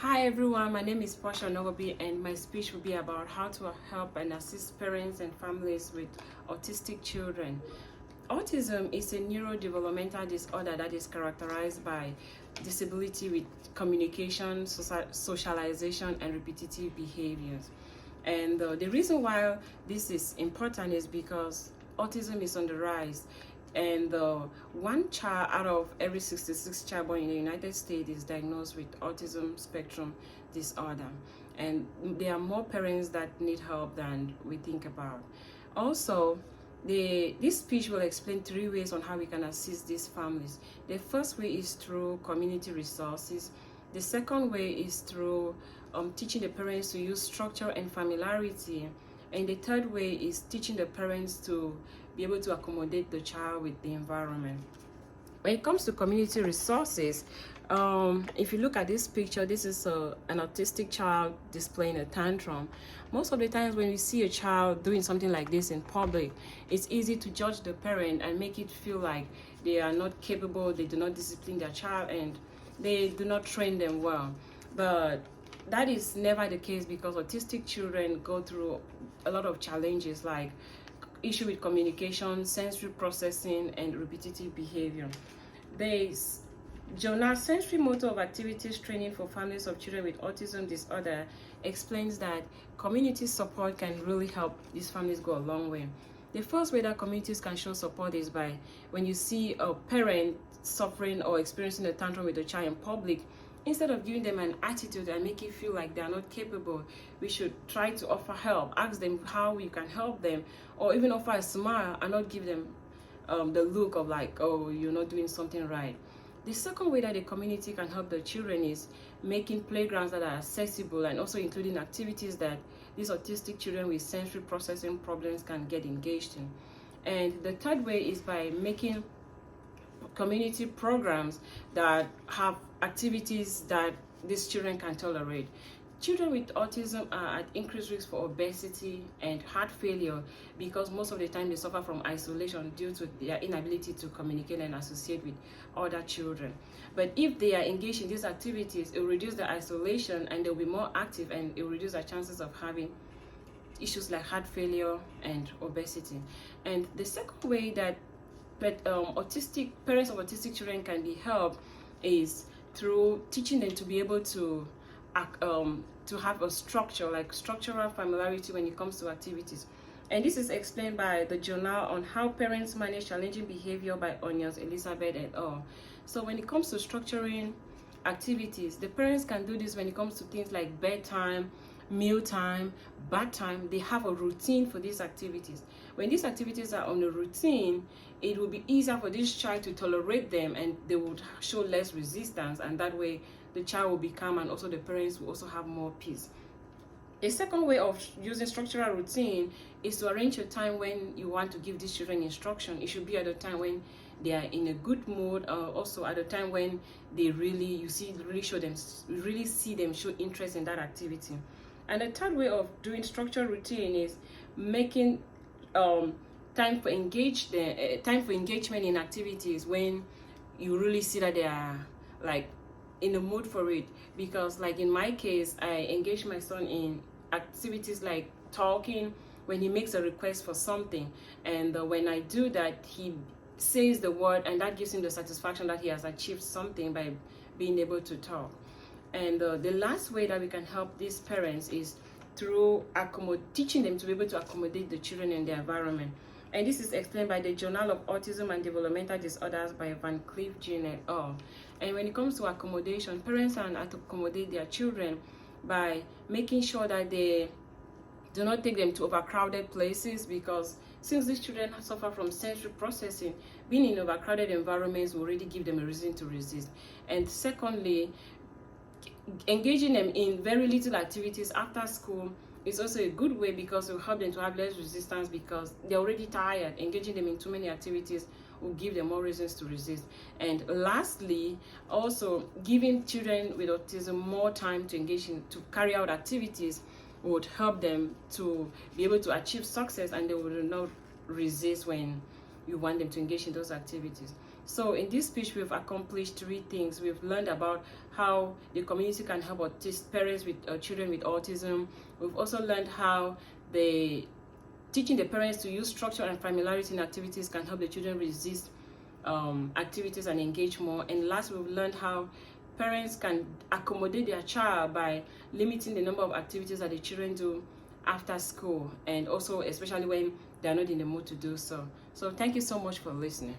Hi everyone, my name is Portia Nogobi and my speech will be about how to help and assist parents and families with autistic children. Autism is a neurodevelopmental disorder that is characterized by disability with communication, socialization, and repetitive behaviors. And the reason why this is important is because autism is on the rise. And one child out of every 66 child born in the United States is diagnosed with autism spectrum disorder. And there are more parents that need help than we think about. Also, this speech will explain 3 ways on how we can assist these families. The first way is through community resources. The second way is through teaching the parents to use structure and familiarity. And the third way is teaching the parents to be able to accommodate the child with the environment. When it comes to community resources, if you look at this picture, this is an autistic child displaying a tantrum. Most of the times when we see a child doing something like this in public, it's easy to judge the parent and make it feel like they are not capable, they do not discipline their child, and they do not train them well. But that is never the case, because autistic children go through a lot of challenges like issue with communication, sensory processing, and repetitive behavior. There's Journal Sensory Motor of Activities Training for Families of Children with Autism Disorder explains that community support can really help these families go a long way. The first way that communities can show support is by when you see a parent suffering or experiencing a tantrum with a child in public, instead of giving them an attitude and make it feel like they are not capable, we should try to offer help, ask them how you can help them, or even offer a smile and not give them the look of like, oh, you're not doing something right. The second way that the community can help the children is making playgrounds that are accessible and also including activities that these autistic children with sensory processing problems can get engaged in. And the third way is by making community programs that have activities that these children can tolerate. Children with autism are at increased risk for obesity and heart failure because most of the time they suffer from isolation due to their inability to communicate and associate with other children. But if they are engaged in these activities, it will reduce the isolation and they'll be more active, and it will reduce their chances of having issues like heart failure and obesity. And the second way that parents of autistic children can be helped is through teaching them to be able to have a structure, like structural familiarity when it comes to activities. And this is explained by the Journal on How Parents Manage Challenging Behavior by Onions, Elizabeth et al. So when it comes to structuring activities, the parents can do this when it comes to things like bedtime, mealtime, bath time. They have a routine for these activities. When these activities are on a routine, it will be easier for this child to tolerate them, and they would show less resistance, and that way the child will be calm, and also the parents will also have more peace. A second way of using structural routine is to arrange a time when you want to give these children instruction. It should be at a time when they are in a good mood, also at a time when they really see them show interest in that activity. And the third way of doing structural routine is making time for engagement in activities when you really see that they are like in the mood for it. Because like in my case, I engage my son in activities like talking when he makes a request for something, and when I do that, he says the word, and that gives him the satisfaction that he has achieved something by being able to talk. And the last way that we can help these parents is through teaching them to be able to accommodate the children in their environment. And this is explained by the Journal of Autism and Developmental Disorders by Van Cleef, Jean et al. And when it comes to accommodation, parents can accommodate their children by making sure that they do not take them to overcrowded places, because since these children suffer from sensory processing, being in overcrowded environments will already give them a reason to resist. And secondly, engaging them in very little activities after school is also a good way, because it will help them to have less resistance, because they're already tired. Engaging them in too many activities will give them more reasons to resist. And lastly, also giving children with autism more time to engage in, to carry out activities, would help them to be able to achieve success, and they will not resist when you want them to engage in those activities. So in this speech, we've accomplished 3 things. We've learned about how the community can help parents with children with autism. We've also learned how teaching the parents to use structure and familiarity in activities can help the children resist activities and engage more. And last, we've learned how parents can accommodate their child by limiting the number of activities that the children do after school, and also especially when they're not in the mood to do so. So thank you so much for listening.